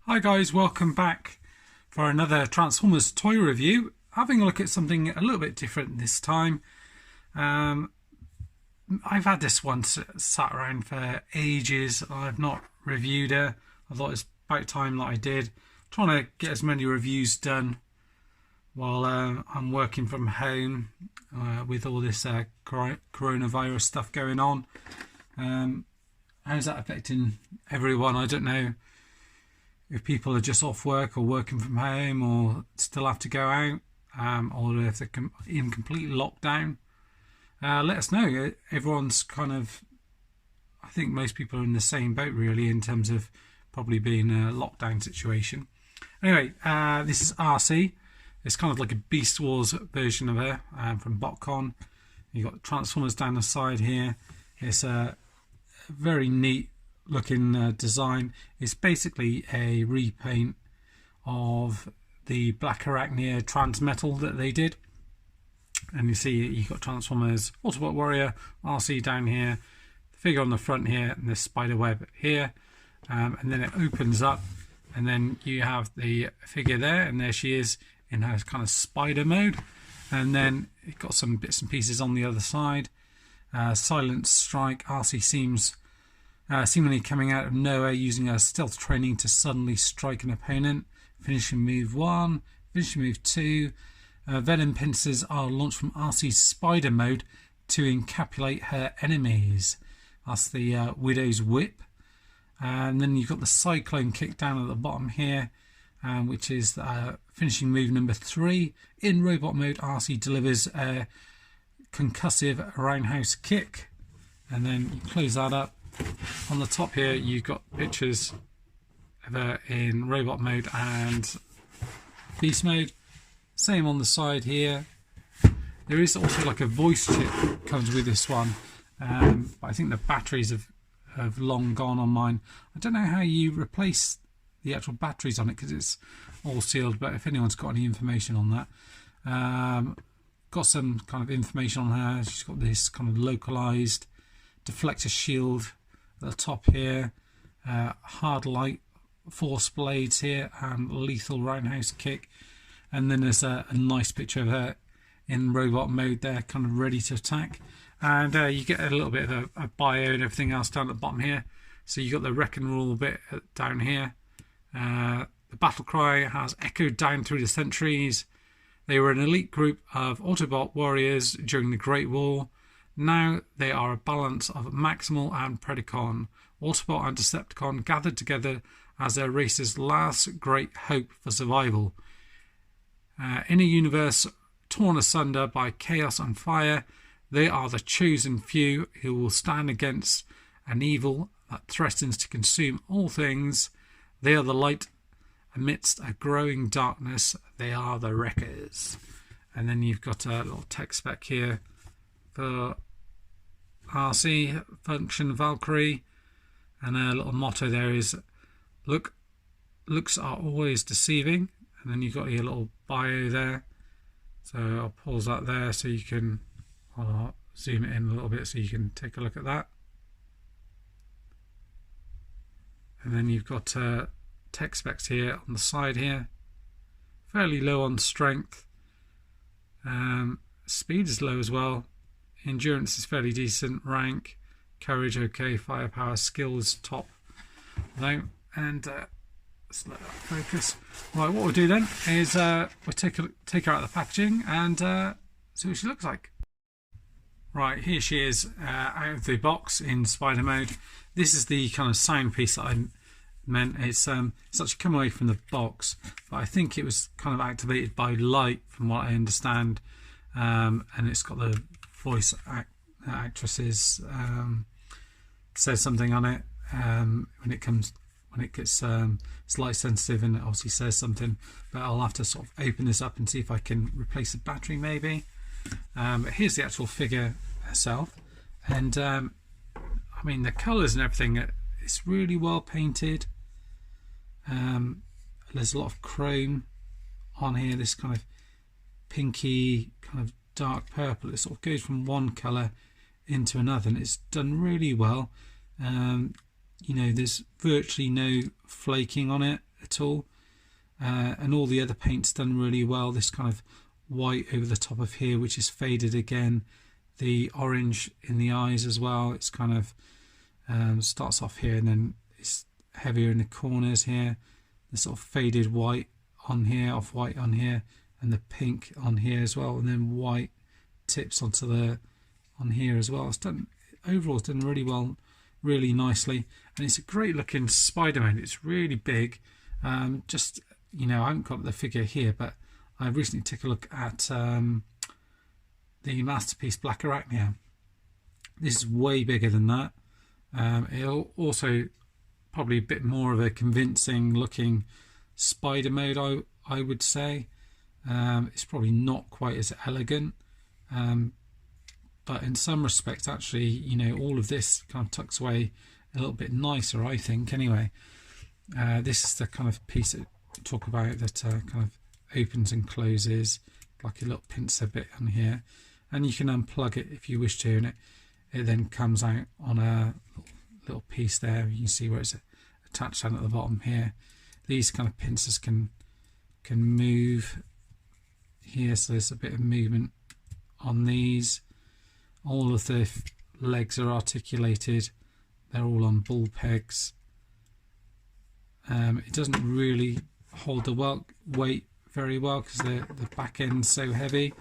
Hi guys, welcome back for another Transformers toy review. Having a look at something a little bit different this time. I've had this one sat around for ages. I've not reviewed her. I thought it's about time that I did. Trying to get as many reviews done while I'm working from home with all this coronavirus stuff going on. How's that affecting everyone? I don't know if people are just off work or working from home or still have to go out, or if they're in complete lockdown. Let us know. Everyone's kind of, I think most people are in the same boat really in terms of probably being a lockdown situation. Anyway, this is Arcee. It's kind of like a Beast Wars version of her from Botcon. You've got Transformers down the side here. It's a very neat looking design. It's basically a repaint of the Black Arachnia Transmetal that they did, and you see you've got Transformers, Autobot Warrior, Arcee down here, the figure on the front here, and the spider web here, and then it opens up and then you have the figure there, and there she is in her kind of spider mode, and then you've got some bits and pieces on the other side. Silent Strike. Arcee seems seemingly coming out of nowhere, using her stealth training to suddenly strike an opponent. Finishing move 1, finishing move 2. Venom pincers are launched from Arcee's spider mode to encapsulate her enemies. That's the Widow's Whip. And then you've got the Cyclone kick down at the bottom here, which is finishing move number 3. In robot mode, Arcee delivers a concussive roundhouse kick. And then you close that up. On the top here you've got pictures of her in robot mode and beast mode. Same on the side here. There is also like a voice chip comes with this one, but I think the batteries have long gone on mine. I don't know how you replace the actual batteries on it because it's all sealed, but if anyone's got any information on that. Got some kind of information on her. She's got this kind of localized deflector shield at the top here, hard light force blades here, and lethal roundhouse kick. And then there's a nice picture of her in robot mode there, kind of ready to attack. And you get a little bit of a bio and everything else down at the bottom here. So you got the wreck and roll bit down here. The battle cry has echoed down through the centuries. They were an elite group of Autobot warriors during the Great War. Now they are a balance of Maximal and Predacon. Autobot and Decepticon gathered together as their race's last great hope for survival. In a universe torn asunder by chaos and fire, they are the chosen few who will stand against an evil that threatens to consume all things. They are the light amidst a growing darkness. They are the Wreckers. And then you've got a little text spec here for Arcee, Function Valkyrie, and a little motto there is looks are always deceiving. And then you've got your little bio there, so I'll pause that there so you can, I'll zoom it in a little bit so you can take a look at that. And then you've got tech specs here on the side here, fairly low on strength. Speed is low as well. Endurance is fairly decent. Rank, courage okay, firepower, skill is top. Though, and let's let that focus. Right, what we'll do then is we'll take her out of the packaging and see what she looks like. Right, here she is out of the box in spider mode. This is the kind of sound piece that I meant. It's actually come away from the box, but I think it was kind of activated by light from what I understand, and it's got the voice actresses says something on it when it gets it's light sensitive, and it obviously says something, but I'll have to sort of open this up and see if I can replace the battery maybe. But here's the actual figure herself, and I mean the colours and everything, it's really well painted. There's a lot of chrome on here, this kind of pinky kind of dark purple. It sort of goes from one colour into another, and it's done really well. You know, there's virtually no flaking on it at all. And all the other paint's done really well. This kind of white over the top of here, which is faded again. The orange in the eyes as well. It's kind of starts off here and then it's heavier in the corners here. The sort of faded white on here, off white on here, and the pink on here as well, and then white tips onto the on here as well. It's done overall. It's done really well, really nicely, and it's a great looking Spider-Man. It's really big. Just, you know, I haven't got the figure here, but I recently took a look at the Masterpiece Black Arachnia. This is way bigger than that. It'll also probably a bit more of a convincing looking spider mode, I would say. It's probably not quite as elegant, but in some respects actually, you know, all of this kind of tucks away a little bit nicer, I think, anyway. This is the kind of piece that I talk about that kind of opens and closes like a little pincer bit on here, and you can unplug it if you wish to, and it then comes out on a little piece there. You can see where it's attached down at the bottom here. These kind of pincers can move here, so there's a bit of movement on these. All of the legs are articulated. They're all on ball pegs. It doesn't really hold the weight very well because the back end's so heavy,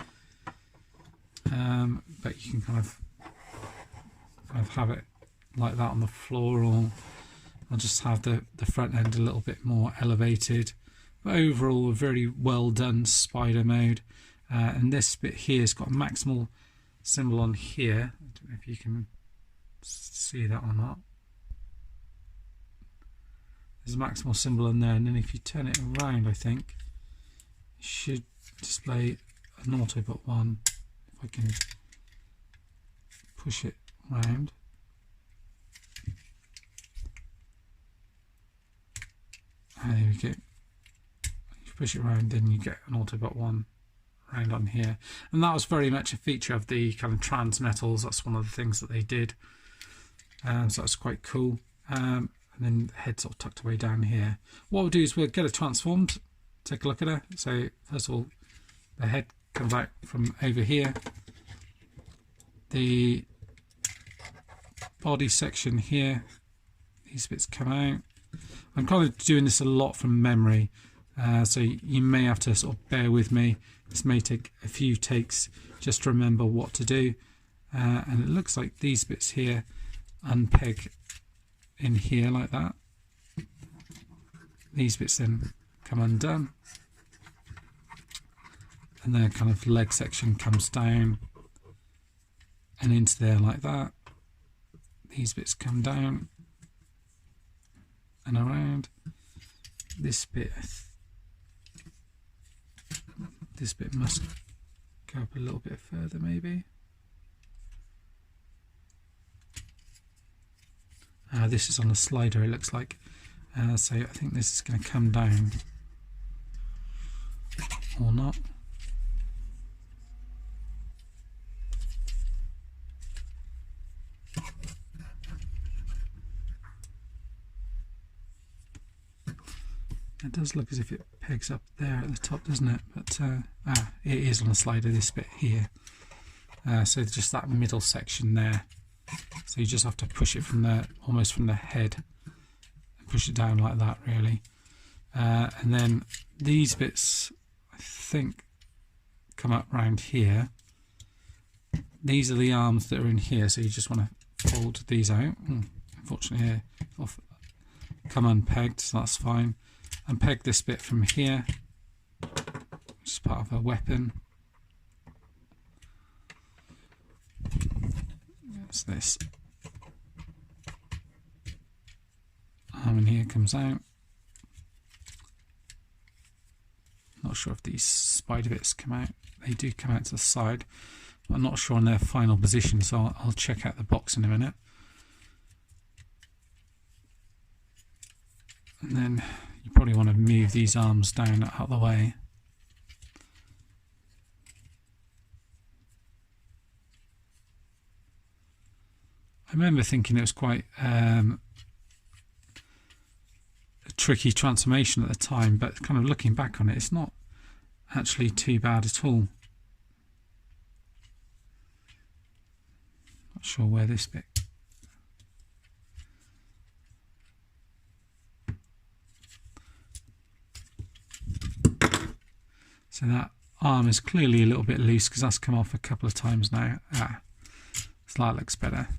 but you can kind of have it like that on the floor, or I'll just have the front end a little bit more elevated. But overall, a very well done spider mode. And this bit here has got a maximal symbol on here. I don't know if you can see that or not. There's a maximal symbol on there, and then if you turn it around, I think it should display an Autobot 1. If I can push it round. There we go. If you push it around, then you get an Autobot 1 round on here. And that was very much a feature of the kind of Transmetals. That's one of the things that they did. So that's quite cool. And then the head sort of tucked away down here. What we'll do is we'll get her transformed. Take a look at her. So first of all, the head comes out from over here. The body section here, these bits come out. I'm kind of doing this a lot from memory, so you may have to sort of bear with me. This may take a few takes just to remember what to do. And it looks like these bits here unpeg in here like that. These bits then come undone, and their kind of leg section comes down and into there like that. These bits come down and around. This bit must go up a little bit further maybe. This is on a slider, it looks like. So I think this is going to come down or not. It does look as if it pegs up there at the top, doesn't it? But it is on a slider, this bit here. So just that middle section there. So you just have to push it from the, almost from the head, and push it down like that, really. And then these bits, I think, come up round here. These are the arms that are in here, so you just want to fold these out. Unfortunately, come unpegged, so that's fine. And peg this bit from here, which is part of a weapon. That's this arm in here comes out. Not sure if these spider bits come out. They do come out to the side, but I'm not sure on their final position, so I'll check out the box in a minute. And then you probably want to move these arms down out of the way. I remember thinking it was quite a tricky transformation at the time, but kind of looking back on it, it's not actually too bad at all. Not sure where this bit. So that arm is clearly a little bit loose because that's come off a couple of times now. So that looks better.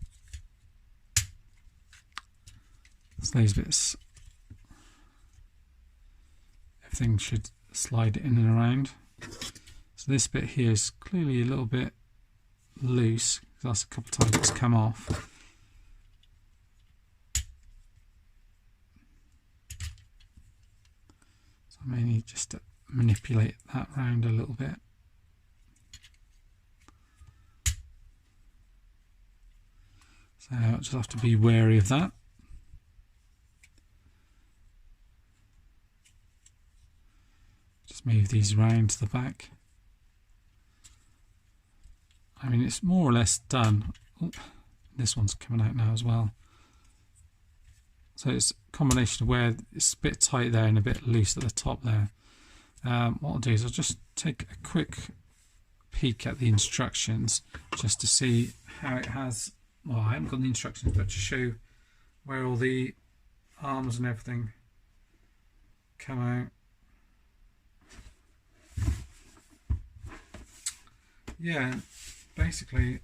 So those bits, everything should slide in and around. So this bit here is clearly a little bit loose because that's a couple of times it's come off. So I may need just to manipulate that round a little bit. So I'll just have to be wary of that. Just move these round to the back. I mean, it's more or less done. Oh, this one's coming out now as well. So it's a combination of where it's a bit tight there and a bit loose at the top there. What I'll do is I'll just take a quick peek at the instructions just to see how it has, well, I haven't got the instructions, but to show where all the arms and everything come out. Yeah, basically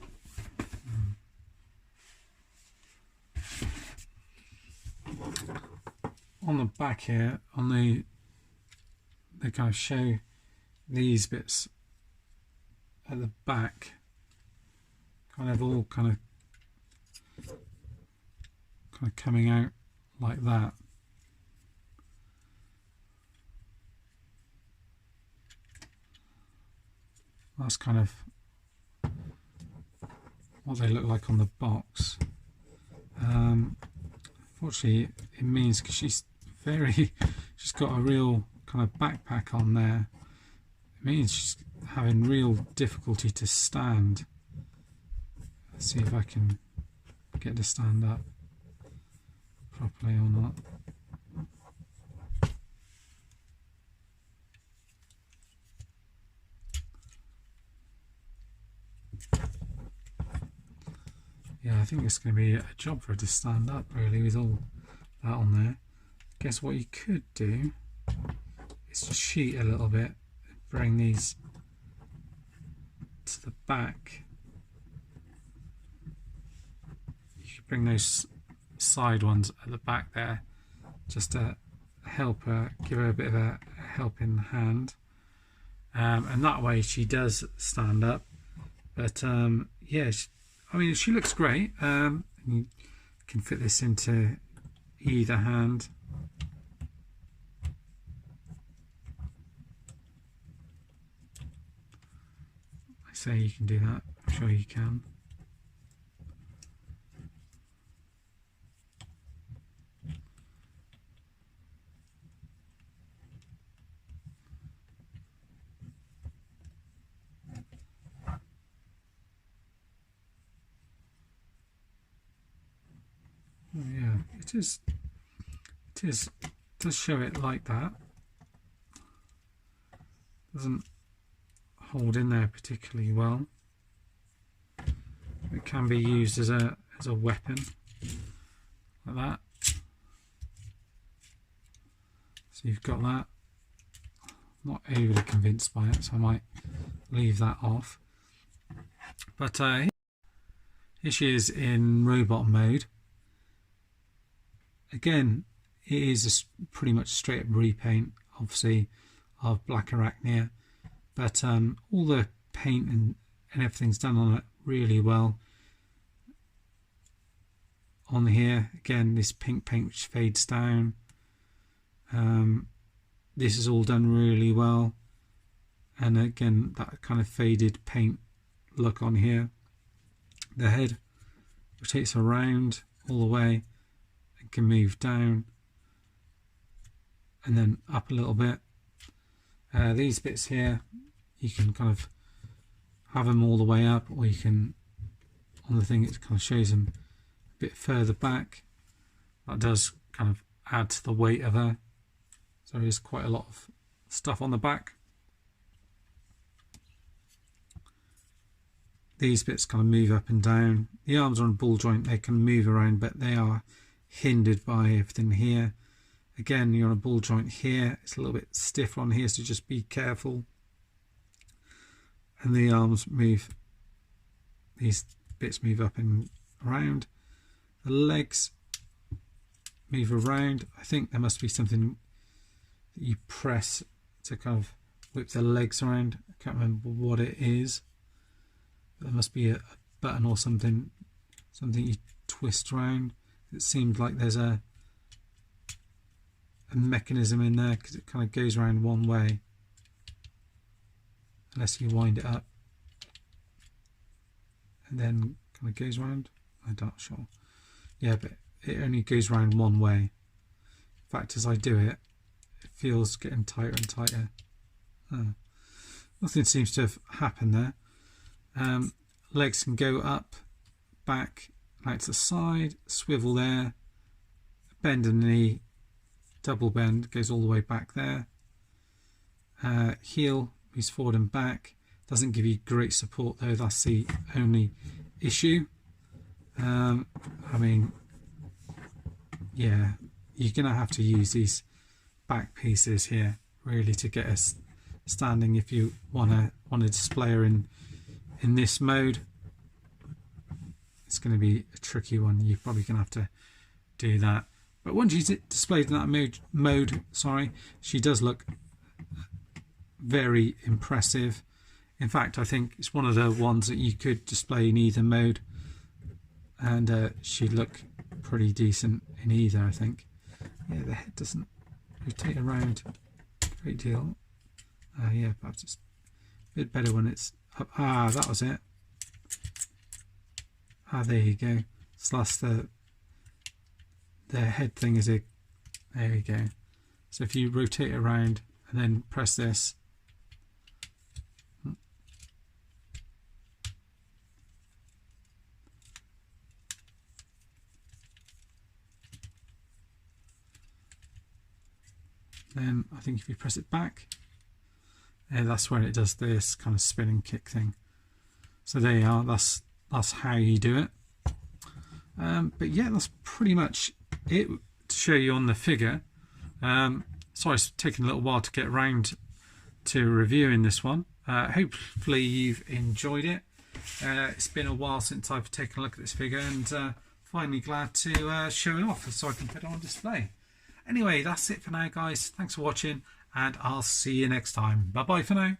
on the back here, on the, they kind of show these bits at the back, kind of all kind of coming out like that. That's kind of what they look like on the box. Unfortunately, it means because she's got a real kind of backpack on there. It means she's having real difficulty to stand. Let's see if I can get to stand up properly or not. Yeah, I think it's going to be a job for her to stand up really with all that on there. I guess what you could do is just sheet a little bit, bring these to the back. You could bring those side ones at the back there just to help her, give her a bit of a helping hand. And that way she does stand up. But yeah, I mean, she looks great. You can fit this into either hand. I say you can do that. I'm sure you can. Oh, yeah, it does show it like that. Doesn't hold in there particularly well. It can be used as a weapon like that. So you've got that. Not overly convinced by it, so I might leave that off. But here she is in robot mode. Again, it is pretty much straight up repaint, obviously, of Black Arachnia, but all the paint and everything's done on it really well. On here, again, this pink paint which fades down. This is all done really well, and again, that kind of faded paint look on here. The head rotates around all the way. Can move down and then up a little bit. These bits here, you can kind of have them all the way up, or you can, on the thing, it kind of shows them a bit further back. That does kind of add to the weight of her. So there is quite a lot of stuff on the back. These bits kind of move up and down. The arms are on a ball joint, they can move around, but they are hindered by everything here. Again, you're on a ball joint here. It's a little bit stiff on here, so just be careful. And the arms move, these bits move up and around. The legs move around. I think there must be something that you press to kind of whip the legs around. I can't remember what it is. There must be a button or something you twist around. It seemed like there's a mechanism in there because it kind of goes around one way unless you wind it up and then kind of goes around. I'm not sure. Yeah, but it only goes around one way. In fact, as I do it, it feels getting tighter and tighter. Nothing seems to have happened there. Legs can go up, back, out to the side, swivel there, bend the knee, double bend, goes all the way back there. Heel moves forward and back. Doesn't give you great support though, that's the only issue. I mean, yeah, you're going to have to use these back pieces here really to get us standing if you want to display her in this mode. It's going to be a tricky one. You're probably going to have to do that. But once she's displayed in that mode, she does look very impressive. In fact, I think it's one of the ones that you could display in either mode, and she'd look pretty decent in either, I think. Yeah, the head doesn't rotate around a great deal. Yeah, perhaps it's a bit better when it's up. That was it. There you go. So that's the head thing. There we go. So if you rotate around and then press this, then I think if you press it back, that's where it does this kind of spinning kick thing. So there you are. That's how you do it. But yeah, that's pretty much it to show you on the figure. Sorry, it's taken a little while to get around to reviewing this one. Hopefully you've enjoyed it. It's been a while since I've taken a look at this figure, and finally glad to show it off so I can put it on display. Anyway, that's it for now, guys. Thanks for watching, and I'll see you next time. Bye bye for now.